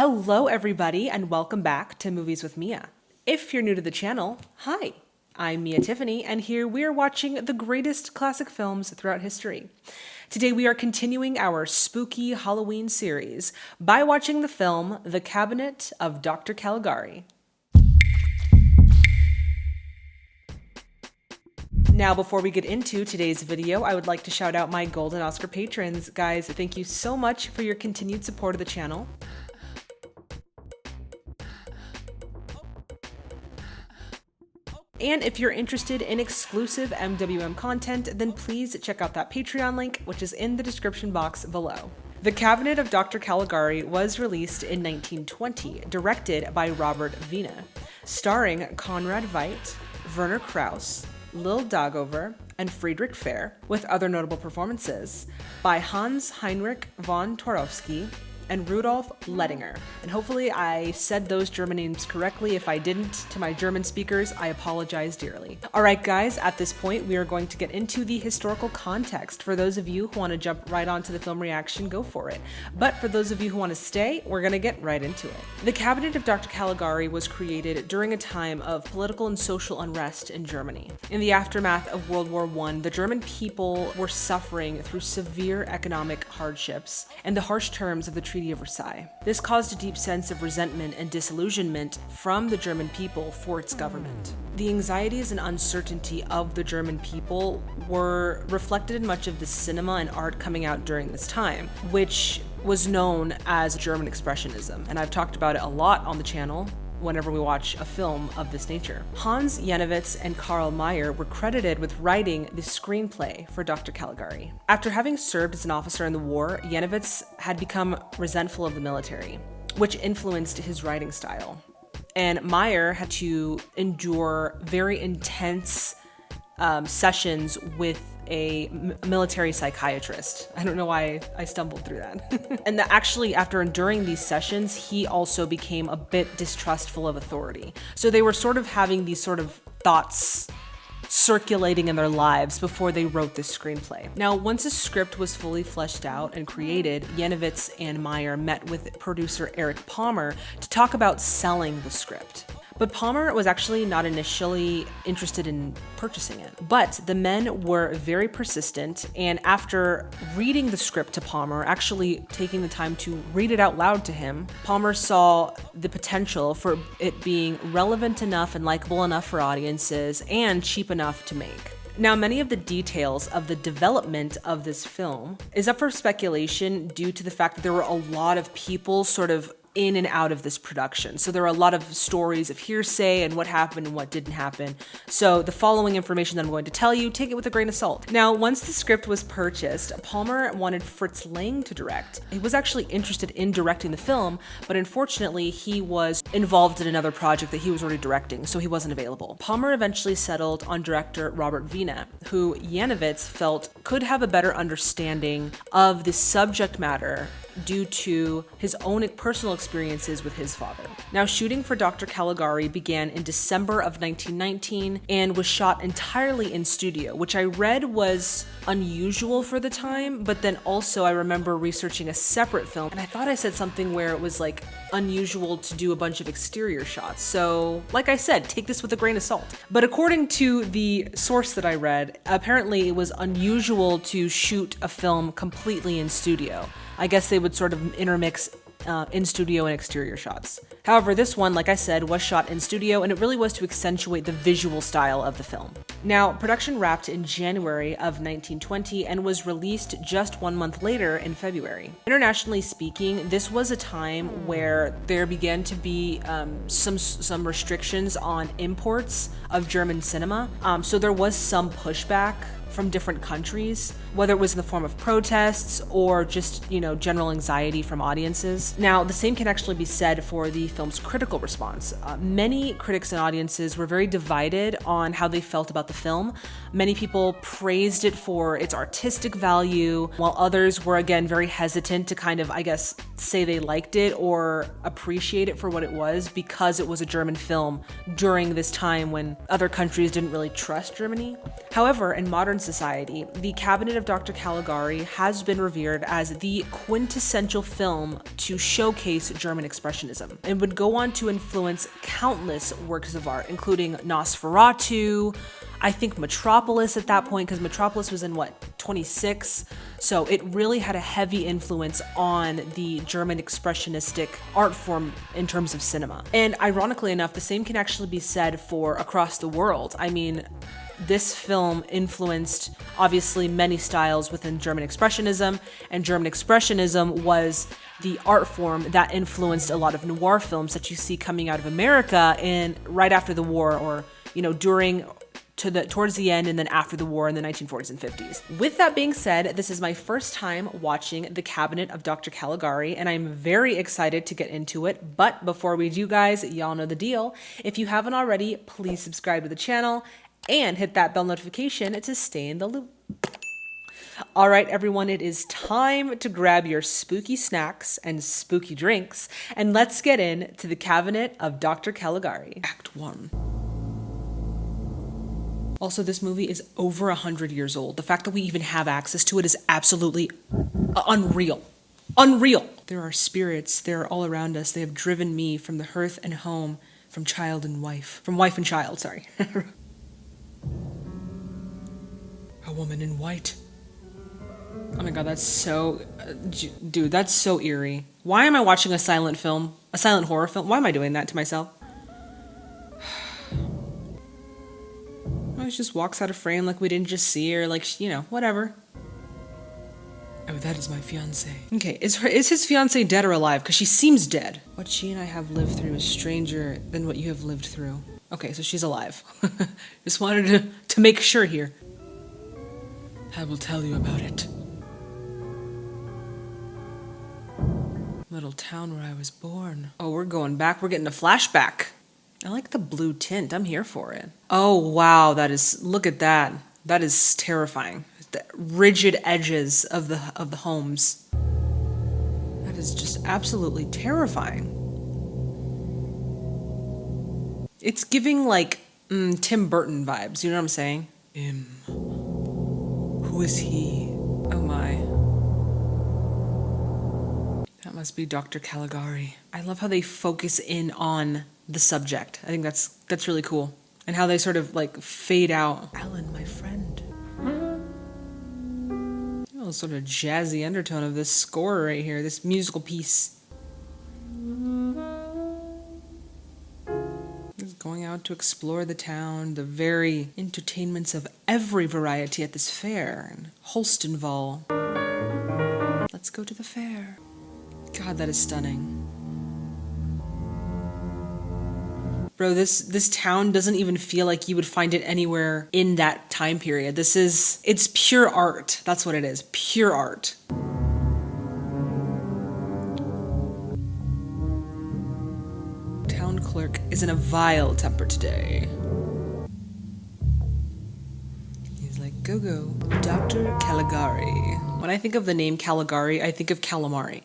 Hello everybody and welcome back to Movies with Mia. If you're new to the channel, hi, I'm Mia Tiffany and here we are watching the greatest classic films throughout history. Today we are continuing our spooky Halloween series by watching the film The Cabinet of Dr. Caligari. Now, before we get into today's video, I would like to shout out my Golden Oscar patrons. Guys, thank you so much for your continued support of the channel. And if you're interested in exclusive MWM content, then please check out that Patreon link, which is in the description box below. The Cabinet of Dr. Caligari was released in 1920, directed by Robert Wiene, starring Conrad Veidt, Werner Krauss, Lil Dagover, and Friedrich Fair, with other notable performances by Hans Heinrich von Torowski and Rudolf Lettinger. And hopefully I said those German names correctly. If I didn't, to my German speakers, I apologize dearly. All right, guys, at this point, we are going to get into the historical context. For those of you who want to jump right onto the film reaction, go for it. But for those of you who want to stay, we're going to get right into it. The Cabinet of Dr. Caligari was created during a time of political and social unrest in Germany. In the aftermath of World War I, the German people were suffering through severe economic hardships and the harsh terms of the Treaty of Versailles. This caused a deep sense of resentment and disillusionment from the German people for its government. The anxieties and uncertainty of the German people were reflected in much of the cinema and art coming out during this time, which was known as German Expressionism, and I've talked about it a lot on the channel whenever we watch a film of this nature. Hans Janowitz and Karl Mayr were credited with writing the screenplay for Dr. Caligari. After having served as an officer in the war, Janowitz had become resentful of the military, which influenced his writing style. And Mayr had to endure very intense sessions with a military psychiatrist. I don't know why I stumbled through that. And actually, after enduring these sessions, he also became a bit distrustful of authority. So they were sort of having these sort of thoughts circulating in their lives before they wrote this screenplay. Now, once a script was fully fleshed out and created, Janowitz and Mayr met with producer Eric Palmer to talk about selling the script. But Palmer was actually not initially interested in purchasing it. But the men were very persistent, and after reading the script to Palmer, actually taking the time to read it out loud to him, Palmer saw the potential for it being relevant enough and likable enough for audiences and cheap enough to make. Now, many of the details of the development of this film is up for speculation due to the fact that there were a lot of people sort of in and out of this production. So there are a lot of stories of hearsay and what happened and what didn't happen. So the following information that I'm going to tell you, take it with a grain of salt. Now, once the script was purchased, Palmer wanted Fritz Lang to direct. He was actually interested in directing the film, but unfortunately he was involved in another project that he was already directing, so he wasn't available. Palmer eventually settled on director Robert Wiene, who Janowitz felt could have a better understanding of the subject matter due to his own personal experiences with his father. Now, shooting for Dr. Caligari began in December of 1919 and was shot entirely in studio, which I read was unusual for the time, but then also I remember researching a separate film, and I thought I said something where it was like unusual to do a bunch of exterior shots. So, like I said, take this with a grain of salt. But according to the source that I read, apparently it was unusual to shoot a film completely in studio. I guess they would sort of intermix in-studio and exterior shots. However, this one, like I said, was shot in studio, and it really was to accentuate the visual style of the film. Now, production wrapped in January of 1920 and was released just 1 month later in February. Internationally speaking, this was a time where there began to be some restrictions on imports of German cinema. So there was some pushback from different countries, whether it was in the form of protests or just, general anxiety from audiences. Now, the same can actually be said for the film's critical response. Many critics and audiences were very divided on how they felt about the film. Many people praised it for its artistic value, while others were, again, very hesitant to kind of, say they liked it or appreciate it for what it was because it was a German film during this time when other countries didn't really trust Germany. However, in modern Society, the Cabinet of Dr. Caligari has been revered as the quintessential film to showcase German Expressionism and would go on to influence countless works of art, including Nosferatu, I think Metropolis at that point, because Metropolis was in what, 26? So it really had a heavy influence on the German expressionistic art form in terms of cinema. And ironically enough, the same can actually be said for Across the World. I mean, this film influenced obviously many styles within German Expressionism, and German Expressionism was the art form that influenced a lot of noir films that you see coming out of America in right after the war, or towards the end and then after the war in the 1940s and 50s. With that being said, this is my first time watching The Cabinet of Dr. Caligari, and I'm very excited to get into it. But before we do, guys, y'all know the deal. If you haven't already, please subscribe to the channel and hit that bell notification to stay in the loop. All right, everyone, it is time to grab your spooky snacks and spooky drinks, and let's get into The Cabinet of Dr. Caligari, Act 1. Also, this movie is over 100 years old. The fact that we even have access to it is absolutely unreal. Unreal! There are spirits, they're all around us. They have driven me from the hearth and home, from child and wife. From wife and child, sorry. A woman in white. Oh my god, that's so... dude, that's so eerie. Why am I watching a silent film? A silent horror film? Why am I doing that to myself? She just walks out of frame like we didn't just see her, like, whatever. Oh, that is my fiancé. Okay, is his fiancé dead or alive? Because she seems dead. What she and I have lived through is stranger than what you have lived through. Okay, so she's alive. Just wanted to make sure here. I will tell you about it. Little town where I was born. Oh, we're going back. We're getting a flashback. I like the blue tint. I'm here for it. Oh, wow. Look at that. That is terrifying. The rigid edges of the homes. That is just absolutely terrifying. It's giving like Tim Burton vibes. You know what I'm saying? Who is he? Oh my. That must be Dr. Caligari. I love how they focus in on the subject. I think that's really cool. And how they sort of like fade out. Alan, my friend. Oh, sort of jazzy undertone of this score right here, this musical piece. He's going out to explore the town, the very entertainments of every variety at this fair in Holstenval. Let's go to the fair. God, that is stunning. Bro, this town doesn't even feel like you would find it anywhere in that time period. It's pure art. That's what it is. Pure art. Town clerk is in a vile temper today. He's like, go, Dr. Caligari. When I think of the name Caligari, I think of calamari.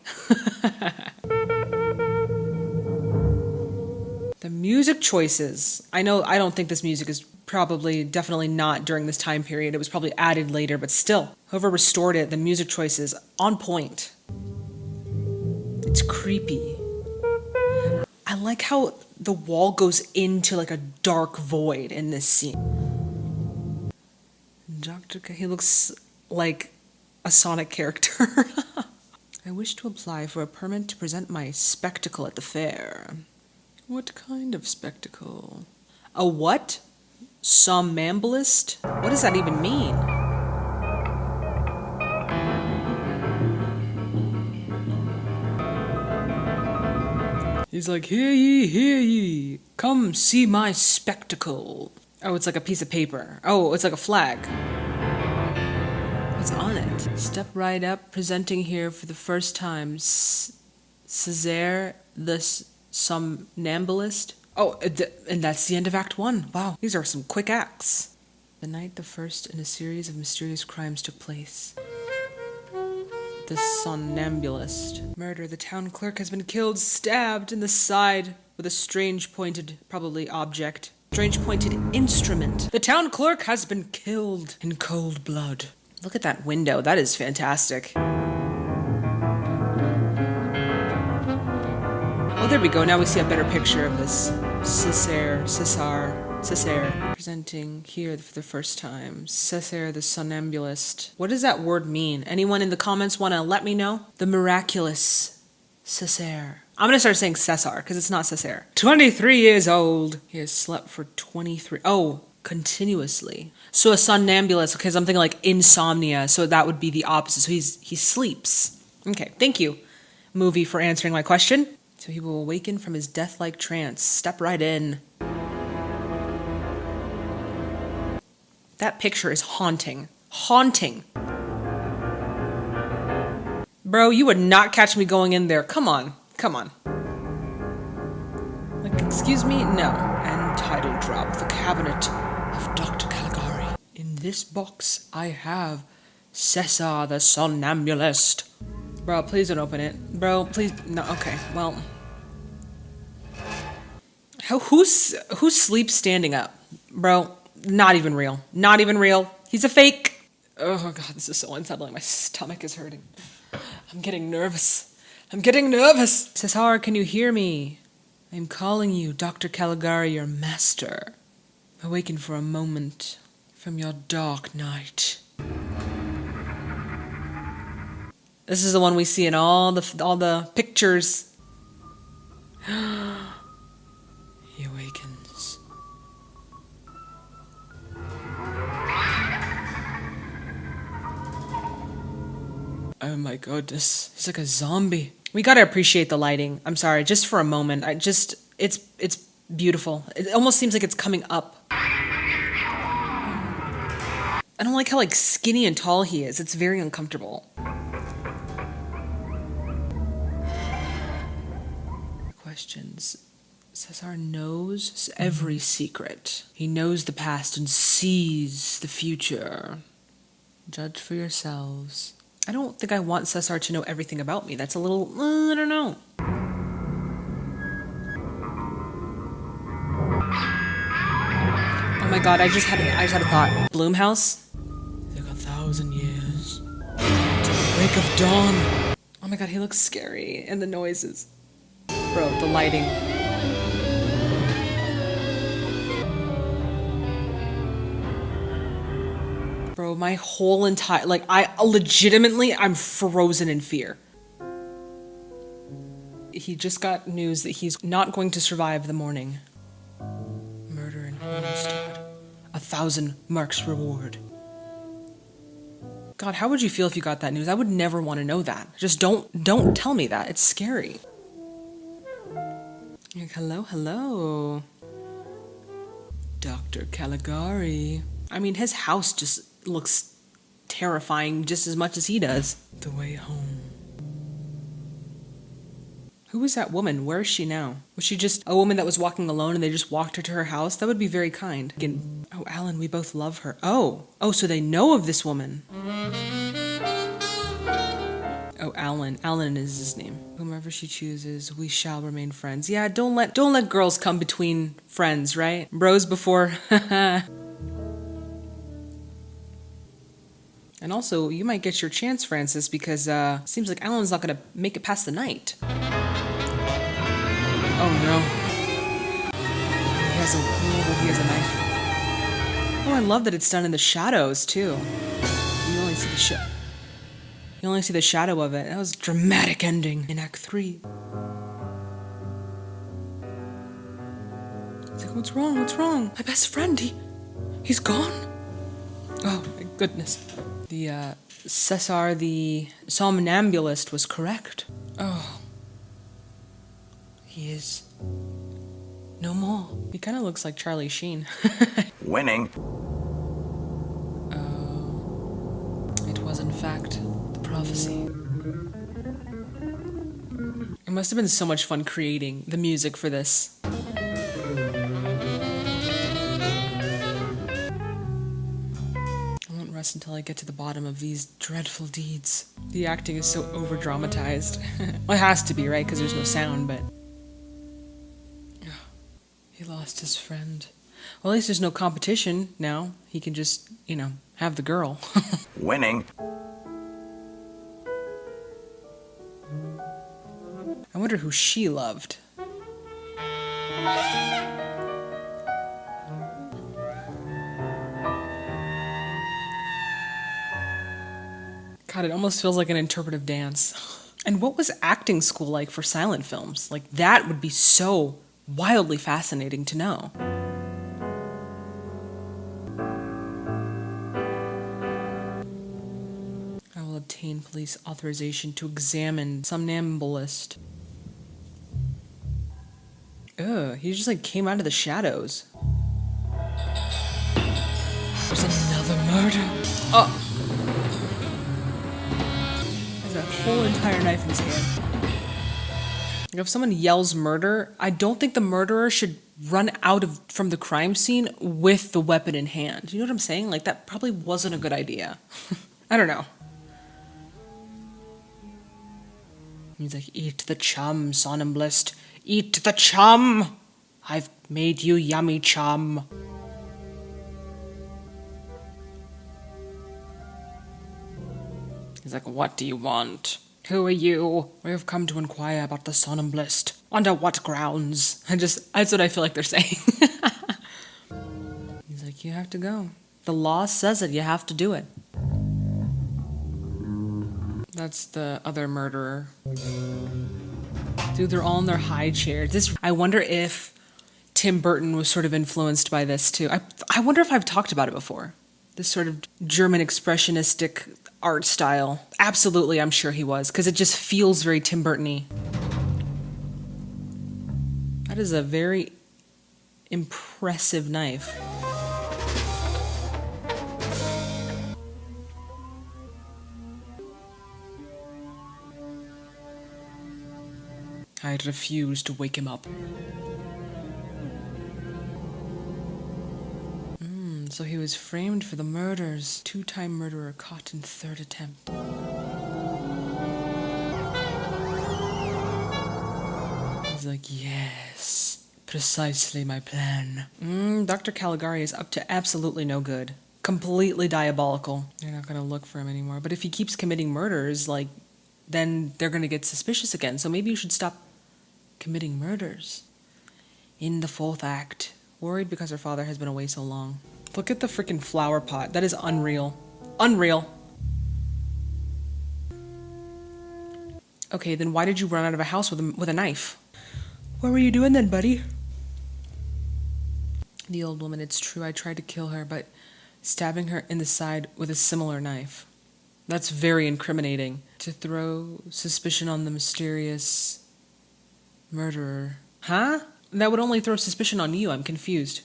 The music choices. I don't think this music is definitely not during this time period. It was probably added later, but still, whoever restored it, the music choices, on point. It's creepy. I like how the wall goes into like a dark void in this scene. He looks like a Sonic character. I wish to apply for a permit to present my spectacle at the fair. What kind of spectacle? A what? Somnambulist? What does that even mean? He's like, hear ye, come see my spectacle. Oh, it's like a piece of paper. Oh, it's like a flag. What's on it? Step right up, presenting here for the first time. Césaire the Somnambulist. Oh, and that's the end of Act 1. Wow, these are some quick acts. The night the first in a series of mysterious crimes took place. The somnambulist. Murder. The town clerk has been killed, stabbed in the side with a strange pointed, probably object. Strange pointed instrument. The town clerk has been killed in cold blood. Look at that window. That is fantastic. Oh, there we go. Now we see a better picture of this. Cesare. Presenting here for the first time. Cesare the somnambulist. What does that word mean? Anyone in the comments want to let me know? The miraculous Cesare. I'm going to start saying Cesar because it's not Cesare. 23 years old. He has slept for 23. Oh, continuously. So a somnambulist, because I'm thinking like insomnia. So that would be the opposite. So he sleeps. Okay, thank you, movie, for answering my question. So he will awaken from his death-like trance. Step right in. That picture is haunting. Haunting. Bro, you would not catch me going in there. Come on. Come on. Like, excuse me? No. And title drop. The Cabinet of Dr. Caligari. In this box, I have Cesar the Somnambulist. Bro, please don't open it. Bro, please. No, okay. Well. Who sleeps standing up? Bro, not even real. Not even real. He's a fake. Oh god, this is so unsettling. My stomach is hurting. I'm getting nervous. I'm getting nervous. Cesar, can you hear me? I'm calling you, Dr. Caligari, your master. Awaken for a moment from your dark night. This is the one we see in all the pictures. He awakens. Oh my goodness. He's like a zombie. We gotta appreciate the lighting. I'm sorry, just for a moment. It's beautiful. It almost seems like it's coming up. I don't like how like skinny and tall he is. It's very uncomfortable. Questions. Cesar knows every secret. He knows the past and sees the future. Judge for yourselves. I don't think I want Cesar to know everything about me. That's a little, I don't know. Oh my god, I just had a thought. Bloomhouse? It took 1,000 years to the break of dawn. Oh my god, he looks scary. And the noises. Bro, the lighting. Bro, my whole entire, like, I'm frozen in fear. He just got news that he's not going to survive the morning. Murder and homicide. 1,000 marks reward. God, how would you feel if you got that news? I would never want to know that. Just don't tell me that. It's scary. Like, hello. Dr. Caligari. I mean, his house just looks terrifying just as much as he does. The way home. Who was that woman? Where is she now? Was she just a woman that was walking alone and they just walked her to her house? That would be very kind. Again, oh, Alan, we both love her. Oh, so they know of this woman. Oh, Alan. Alan is his name. Whomever she chooses, we shall remain friends. Yeah, don't let girls come between friends, right? Bros before. And also, you might get your chance, Francis, because seems like Alan's not gonna make it past the night. Oh no. He has a knife. Oh, I love that it's done in the shadows too. You only see the shadow of it. That was a dramatic ending in Act 3. It's like, what's wrong? My best friend, he's gone? Oh my goodness. The, Cesar the somnambulist was correct. Oh. He is no more. He kind of looks like Charlie Sheen. Winning. Oh. It was in fact the prophecy. It must have been so much fun creating the music for this. Rest until I get to the bottom of these dreadful deeds. The acting is so over-dramatized. Well, it has to be, right? Because there's no sound, but... he lost his friend. Well, at least there's no competition now. He can just, you know, have the girl. Winning. I wonder who she loved. God, it almost feels like an interpretive dance. And what was acting school like for silent films? Like, that would be so wildly fascinating to know. I will obtain police authorization to examine somnambulist. Ugh, he just like came out of the shadows. There's another murder. Oh! There's a whole entire knife in his hand. If someone yells murder, I don't think the murderer should run out from the crime scene with the weapon in hand. You know what I'm saying? Like, that probably wasn't a good idea. I don't know. He's like, eat the chum, somnambulist. Eat the chum! I've made you yummy chum. He's like, what do you want? Who are you? We have come to inquire about the somnambulist. Under what grounds? That's what I feel like they're saying. He's like, you have to go. The law says it, you have to do it. That's the other murderer. Dude, they're all in their high chairs. I wonder if Tim Burton was sort of influenced by this too. I wonder if I've talked about it before. This sort of German expressionistic art style. Absolutely, I'm sure he was, because it just feels very Tim Burton-y. That is a very impressive knife. I refuse to wake him up. So he was framed for the murders. Two-time murderer caught in third attempt. He's like, yes, precisely my plan. Dr. Caligari is up to absolutely no good. Completely diabolical. They're not gonna look for him anymore. But if he keeps committing murders, like, then they're gonna get suspicious again. So maybe you should stop committing murders. In the fourth act, worried because her father has been away so long. Look at the freaking flower pot. That is unreal. Unreal. Okay, then why did you run out of a house with a knife? What were you doing then, buddy? The old woman, it's true, I tried to kill her, but stabbing her in the side with a similar knife. That's very incriminating. To throw suspicion on the mysterious murderer. Huh? That would only throw suspicion on you. I'm confused.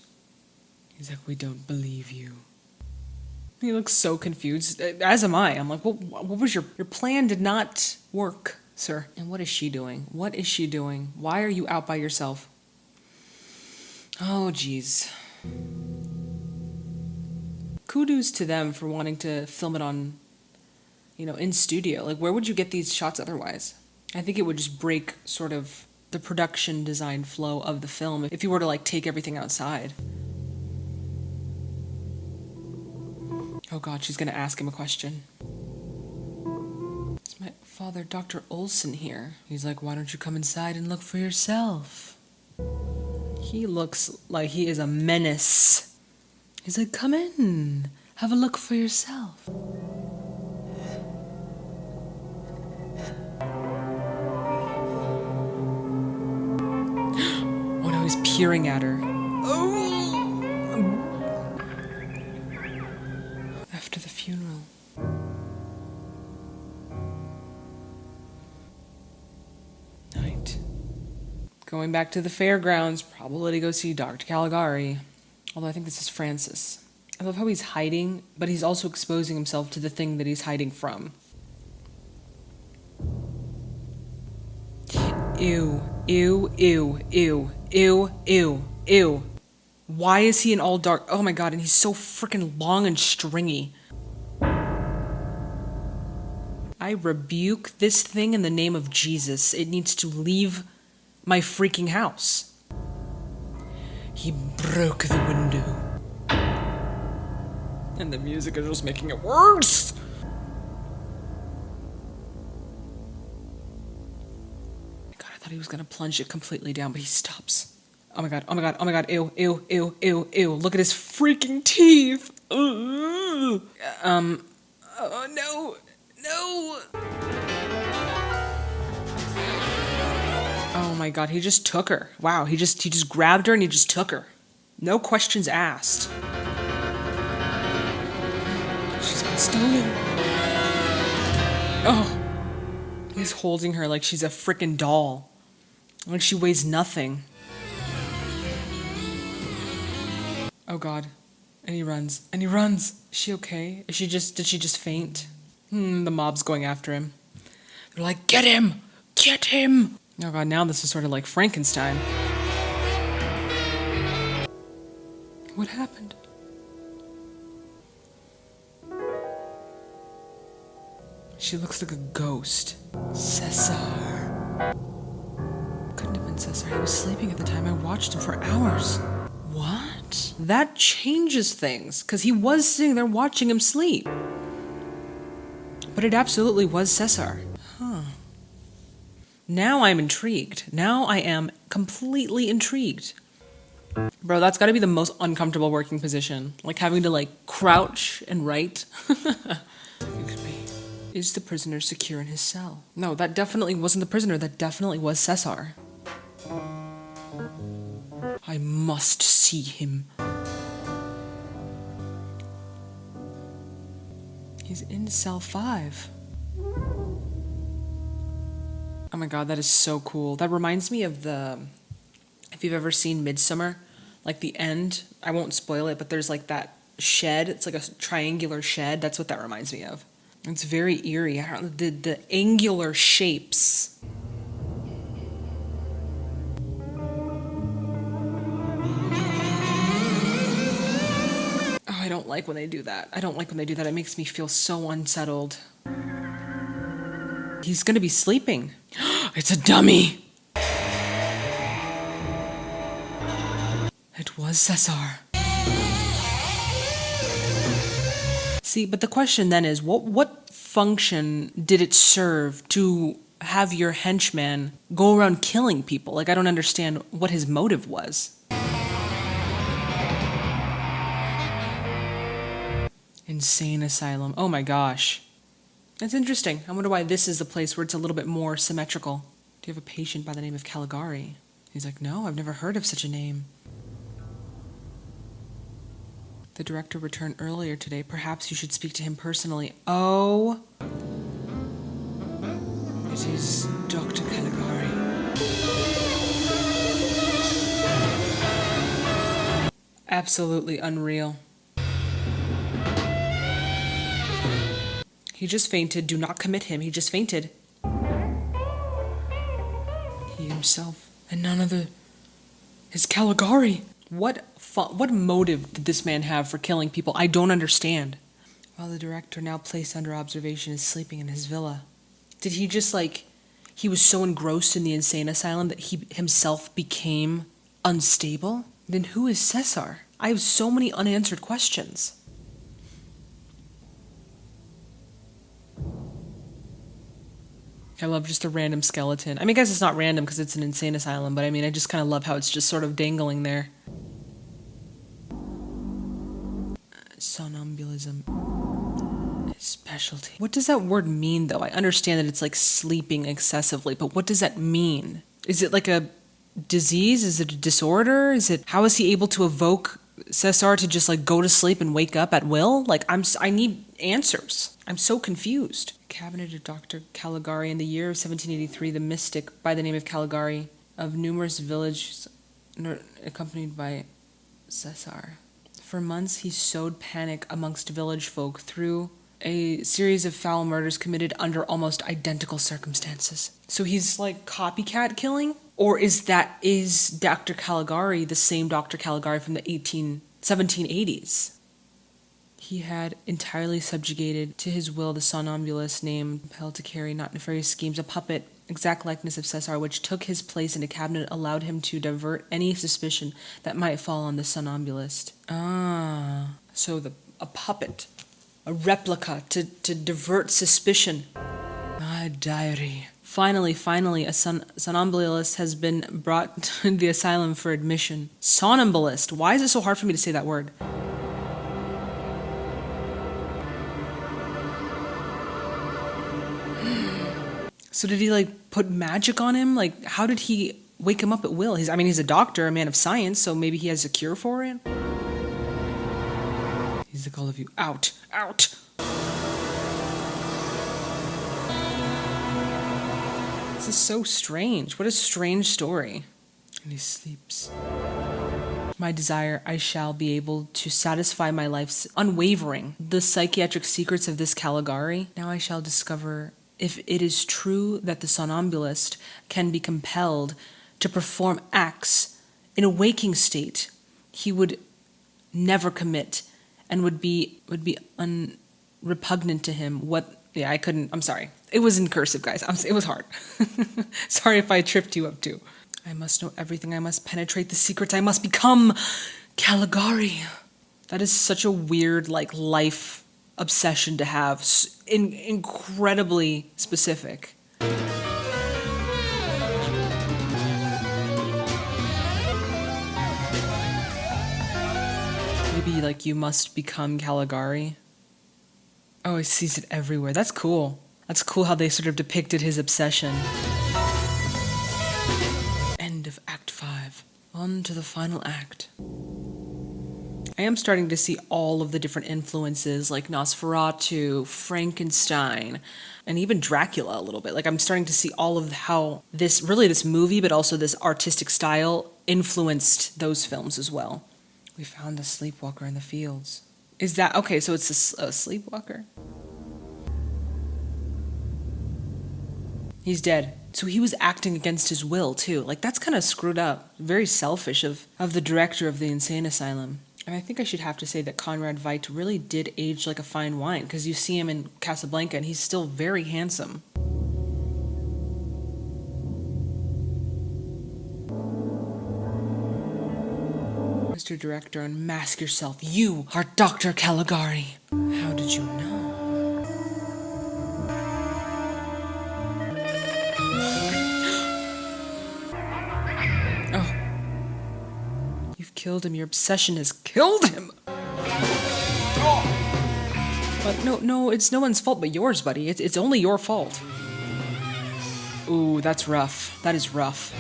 He's like, we don't believe you. He looks so confused, as am I. I'm like, what was your plan did not work, sir. And what is she doing? What is she doing? Why are you out by yourself? Oh, geez. Kudos to them for wanting to film it on, you know, in studio. Like, where would you get these shots otherwise? I think it would just break sort of the production design flow of the film if you were to, like, take everything outside. Oh God, she's gonna ask him a question. It's my father, Dr. Olson, here. He's like, why don't you come inside and look for yourself? He looks like he is a menace. He's like, come in, have a look for yourself. Oh no, he's peering at her. After the funeral. Night. Going back to the fairgrounds, probably to go see Dr. Caligari. Although I think this is Francis. I love how he's hiding, but he's also exposing himself to the thing that he's hiding from. Ew, ew, ew, ew, ew, ew, ew. Why is he in all dark? Oh my God, and he's so freaking long and stringy. I rebuke this thing in the name of Jesus. It needs to leave my freaking house. He broke the window. And the music is just making it worse. God, I thought he was gonna plunge it completely down, but he stops. Oh my god, oh my god, oh my god, ew, ew, ew, ew, ew. Look at his freaking teeth. Oh no, no. Oh my god, he just took her. Wow, he just grabbed her and he just took her. No questions asked. She's been stolen. Oh. He's holding her like she's a frickin' doll. Like she weighs nothing. Oh god. And he runs. And he runs. Is she okay? Did she just faint? The mob's going after him. They're like, get him! Get him! Oh god, now this is sort of like Frankenstein. What happened? She looks like a ghost. Cesar. Couldn't have been Cesar. He was sleeping at the time. I watched him for hours. What? That changes things, because he was sitting there watching him sleep. But it absolutely was Cesar. Huh. Now I'm intrigued. Now I am completely intrigued. Bro, that's gotta be the most uncomfortable working position. Like having to like crouch and write. Is the prisoner secure in his cell? No, that definitely wasn't the prisoner. That definitely was Cesar. I must see him. He's in cell 5. Oh my god, that is so cool. That reminds me of if you've ever seen Midsummer, like the end, I won't spoil it, but there's like that shed. It's like a triangular shed. That's what that reminds me of. It's very eerie. The angular shapes. Oh, I don't like when they do that. I don't like when they do that. It makes me feel so unsettled. He's gonna be sleeping. It's a dummy. It was Cesar. See, but the question then is, what function did it serve to have your henchman go around killing people? Like, I don't understand what his motive was. Insane asylum. Oh my gosh. That's interesting. I wonder why this is the place where it's a little bit more symmetrical. Do you have a patient by the name of Caligari? He's like, no, I've never heard of such a name. The director returned earlier today. Perhaps you should speak to him personally. Oh. It is Dr. Caligari. Absolutely unreal. He just fainted. Do not commit him. He just fainted. He himself, and none other, is Caligari. What motive did this man have for killing people? I don't understand. While the director, now placed under observation, is sleeping in his villa. Did he just he was so engrossed in the insane asylum that he himself became unstable? Then who is Cesar? I have so many unanswered questions. I love just a random skeleton. I mean, I guess it's not random because it's an insane asylum, but I mean, I just kind of love how it's just sort of dangling there. Somnambulism. Specialty. What does that word mean, though? I understand that it's like sleeping excessively, but what does that mean? Is it like a disease? Is it a disorder? How is he able to evoke Cesar to just like go to sleep and wake up at will? Like, I need answers. I'm so confused. Cabinet of Dr. Caligari. In the year of 1783, the mystic by the name of Caligari of numerous villages accompanied by Cesar. For months, he sowed panic amongst village folk through a series of foul murders committed under almost identical circumstances. So he's like copycat killing? Or is Dr. Caligari the same Dr. Caligari from the 1780s? He had entirely subjugated to his will the somnambulist named, compelled to carry not nefarious schemes, a puppet exact likeness of Cesar, which took his place in a cabinet, allowed him to divert any suspicion that might fall on the somnambulist. Ah, so a puppet, a replica to divert suspicion. My diary. Finally, a somnambulist has been brought to the asylum for admission. Somnambulist. Why is it so hard for me to say that word? So did he like put magic on him? Like, how did he wake him up at will? He's a doctor, a man of science, so maybe he has a cure for it? He's like, all of you, out, out. This is so strange. What a strange story. And he sleeps. My desire, I shall be able to satisfy my life's unwavering. The psychiatric secrets of this Caligari. Now I shall discover if it is true that the somnambulist can be compelled to perform acts in a waking state he would never commit and would be repugnant to him. I'm sorry. It was in cursive, guys. It was hard. Sorry if I tripped you up too. I must know everything. I must penetrate the secrets. I must become Caligari. That is such a weird, life obsession to have. Incredibly specific. Maybe, you must become Caligari. Oh, he sees it everywhere. That's cool. That's cool how they sort of depicted his obsession. End of Act 5. On to the final act. I am starting to see all of the different influences, like Nosferatu, Frankenstein, and even Dracula a little bit. I'm starting to see all of how this movie, but also this artistic style influenced those films as well. We found a sleepwalker in the fields. Is that, okay, so it's a sleepwalker? He's dead. So he was acting against his will, too. That's kind of screwed up. Very selfish of the director of the insane asylum. And I think I should have to say that Conrad Veidt really did age like a fine wine, because you see him in Casablanca and he's still very handsome. Mr. Director, unmask yourself. You are Dr. Caligari. How did you know? Killed him. Your obsession has killed him. But no, it's no one's fault but yours, buddy. It's only your fault. Ooh, that's rough. That is rough.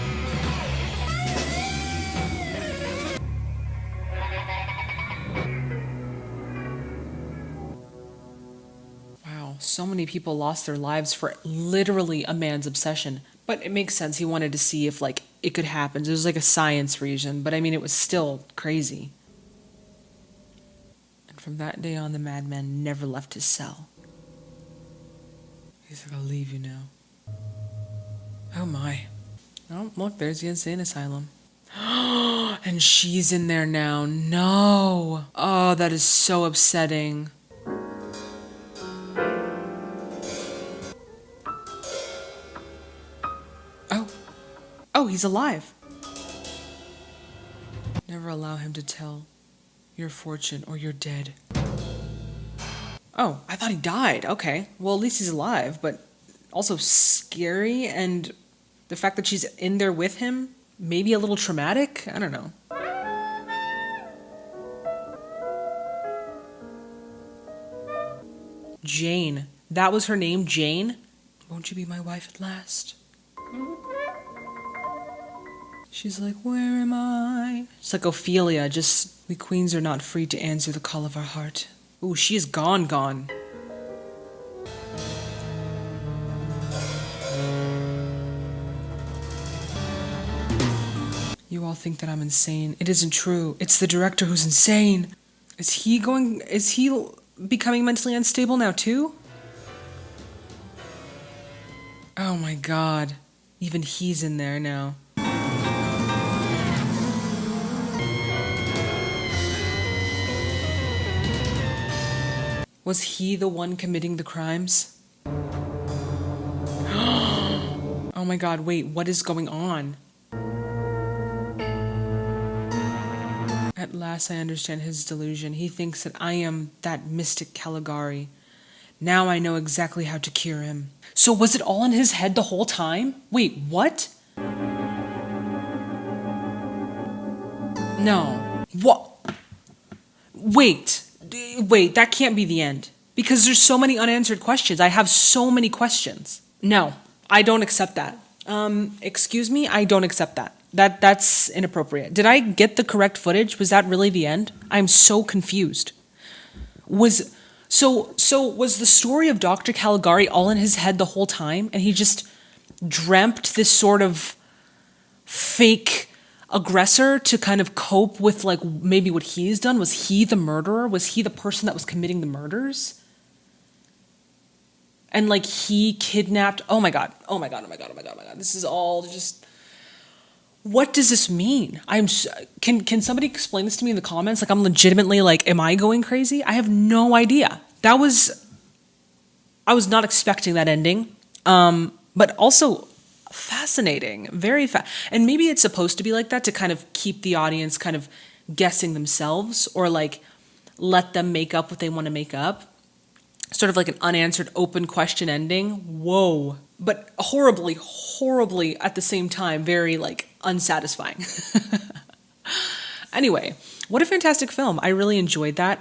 Wow, so many people lost their lives for literally a man's obsession. But it makes sense. He wanted to see if, it could happen. It was a science reason, but it was still crazy. And from that day on, the madman never left his cell. He's like, I'll leave you now. Oh my. Oh, look, there's the insane asylum. And she's in there now. No. Oh, that is so upsetting. Oh, he's alive. Never allow him to tell your fortune or you're dead. Oh, I thought he died. Okay. Well, at least he's alive, but also scary, and the fact that she's in there with him, maybe a little traumatic? I don't know. Jane. That was her name, Jane? Won't you be my wife at last? She's like, where am I? It's like Ophelia, just, we queens are not free to answer the call of our heart. Ooh, she is gone. You all think that I'm insane. It isn't true. It's the director who's insane. Is he becoming mentally unstable now too? Oh my god. Even he's in there now. Was he the one committing the crimes? Oh Oh my god, wait, what is going on? At last I understand his delusion. He thinks that I am that mystic Caligari. Now I know exactly how to cure him. So was it all in his head the whole time? Wait, what? No. What? Wait, that can't be the end. Because there's so many unanswered questions. I have so many questions. No, I don't accept that. Excuse me, I don't accept that. That's inappropriate. Did I get the correct footage? Was that really the end? I'm so confused. Was the story of Dr. Caligari all in his head the whole time, and he just dreamt this sort of fake aggressor to kind of cope with like maybe what he's done? Was he the murderer? Was he the person that was committing the murders? And like he kidnapped, oh my god. This is all just, what does this mean? Can somebody explain this to me in the comments? Like I'm legitimately like, am I going crazy? I have no idea. I was not expecting that ending. But also fascinating, very and maybe it's supposed to be like that to kind of keep the audience kind of guessing themselves, or like let them make up what they want to make up. Sort of like an unanswered open question ending. Whoa. But horribly at the same time, very like unsatisfying. Anyway, what a fantastic film. I really enjoyed that.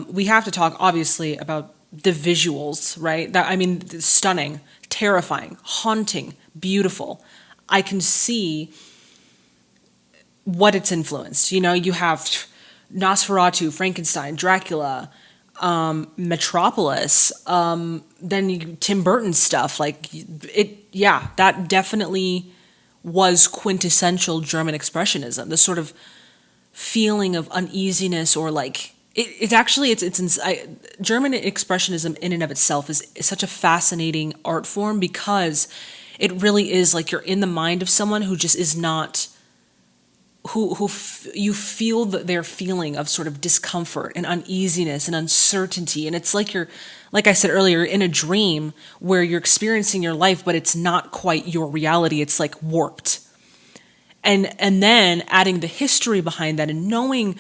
We have to talk obviously about the visuals, right? Stunning, terrifying, haunting, beautiful. I can see what it's influenced. You know, you have Nosferatu, Frankenstein, Dracula, Metropolis, then Tim Burton stuff, like that definitely was quintessential German expressionism. The sort of feeling of uneasiness, or like German expressionism in and of itself is such a fascinating art form, because it really is like you're in the mind of someone who just is not, you feel their feeling of sort of discomfort and uneasiness and uncertainty. And it's like you're, like I said earlier, in a dream where you're experiencing your life, but it's not quite your reality. It's like warped. And then adding the history behind that, and knowing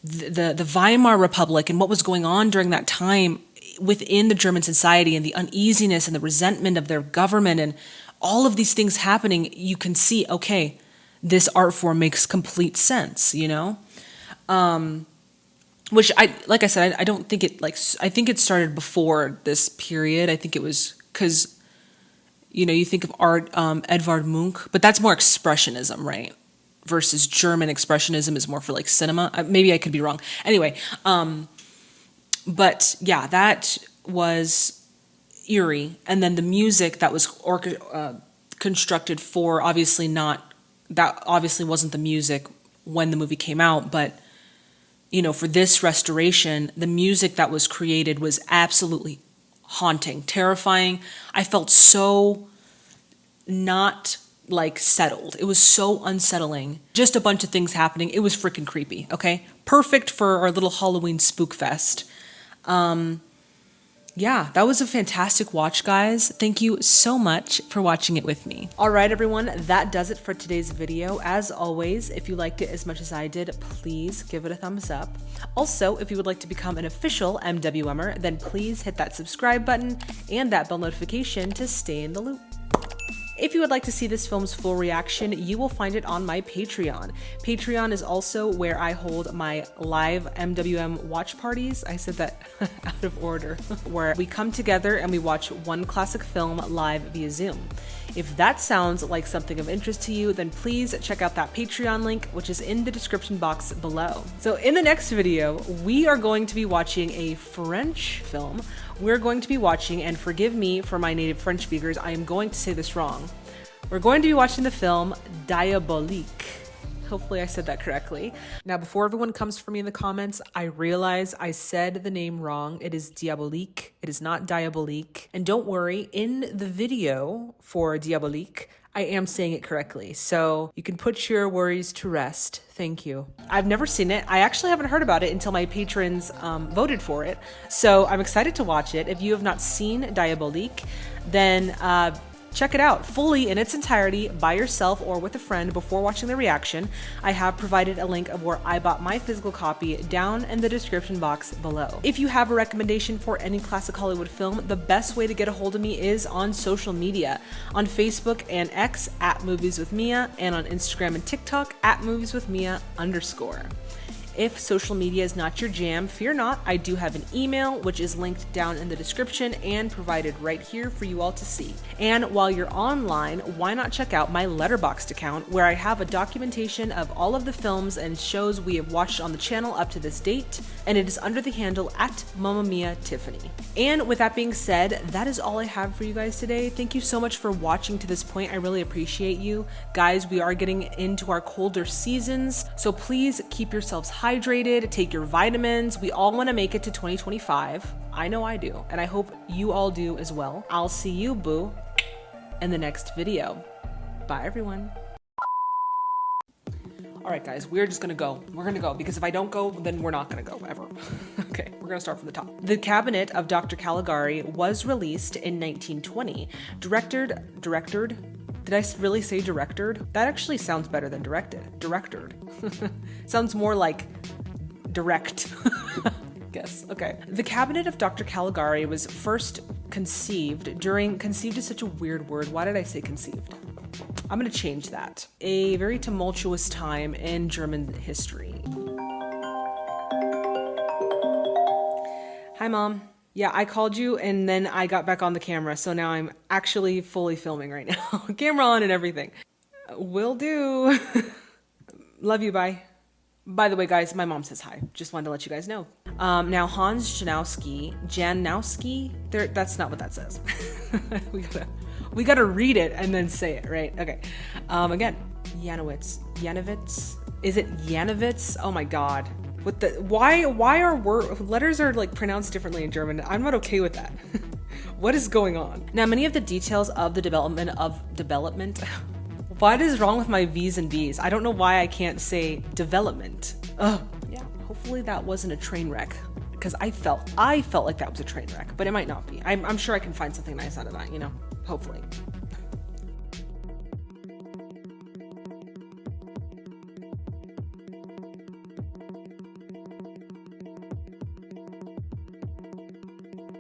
the Weimar Republic and what was going on during that time within the German society, and the uneasiness and the resentment of their government, and all of these things happening, you can see, okay, this art form makes complete sense, you know? Which like I said, I don't think it I think it started before this period. I think it was because, you know, you think of art, Edvard Munch, but that's more expressionism, right? Versus German expressionism is more for like cinema. Maybe I could be wrong. Anyway, but yeah, that was eerie. And then the music that was constructed for, that obviously wasn't the music when the movie came out, but, you know, for this restoration, the music that was created was absolutely haunting, terrifying. I felt so not like settled. It was so unsettling. Just a bunch of things happening. It was freaking creepy, okay? Perfect for our little Halloween spook fest. Yeah, that was a fantastic watch, guys. Thank you so much for watching it with me. All right, everyone, that does it for today's video. As always, if you liked it as much as I did, please give it a thumbs up. Also, if you would like to become an official MWMer, then please hit that subscribe button and that bell notification to stay in the loop. If you would like to see this film's full reaction, you will find it on my Patreon. Patreon is also where I hold my live MWM watch parties. I said that out of order, where we come together and we watch one classic film live via Zoom. If that sounds like something of interest to you, then please check out that Patreon link, which is in the description box below. So in the next video, we are going to be watching a French film. We're going to be watching, and forgive me for my native French speakers, I am going to say this wrong. We're going to be watching the film Diabolique. Hopefully I said that correctly. Now, before everyone comes for me in the comments, I realize I said the name wrong. It is Diabolique. It is not Diabolique. And don't worry, in the video for Diabolique, I am saying it correctly. So you can put your worries to rest. Thank you. I've never seen it. I actually haven't heard about it until my patrons voted for it. So I'm excited to watch it. If you have not seen Diabolique, then Check it out fully in its entirety by yourself or with a friend before watching the reaction. I have provided a link of where I bought my physical copy down in the description box below. If you have a recommendation for any classic Hollywood film, the best way to get a hold of me is on social media. On Facebook and X at Movies with Mia, and on Instagram and TikTok at movieswithmia_. If social media is not your jam, fear not. I do have an email, which is linked down in the description and provided right here for you all to see. And while you're online, why not check out my LetterBoxd account, where I have a documentation of all of the films and shows we have watched on the channel up to this date, and it is under the handle at Mamma Mia Tiffany. And with that being said, that is all I have for you guys today. Thank you so much for watching to this point. I really appreciate you. Guys, we are getting into our colder seasons, so please keep yourselves hydrated, take your vitamins. We all want to make it to 2025. I know I do, and I hope you all do as well. I'll see you, boo, in the next video. Bye, everyone. All right, guys, we're just gonna go. We're gonna go, because if I don't go, then we're not gonna go ever. Okay, we're gonna start from the top. The Cabinet of Dr. Caligari was released in 1920. Directed? Did I really say directed? That actually sounds better than directed. Directed. Sounds more like direct. Guess. Okay. The Cabinet of Dr. Caligari was first conceived during, conceived is such a weird word. Why did I say conceived? I'm gonna change that. A very tumultuous time in German history. Hi, Mom. Yeah, I called you and then I got back on the camera, so now I'm actually fully filming right now. Camera on and everything. Will do. Love you, bye. By the way, guys, my mom says hi. Just wanted to let you guys know. Now, Hans Janowski, that's not what that says. we gotta read it and then say it, right? Okay. Again, Janowitz. Is it Janowitz? Oh my God. With the why are letters are like pronounced differently in German? I'm not okay with that. What is going on? Now, many of the details of the development. What is wrong with my V's and B's? I don't know why I can't say development. Ugh. Yeah, hopefully that wasn't a train wreck, because I felt like that was a train wreck, but it might not be. I'm sure I can find something nice out of that, you know, hopefully.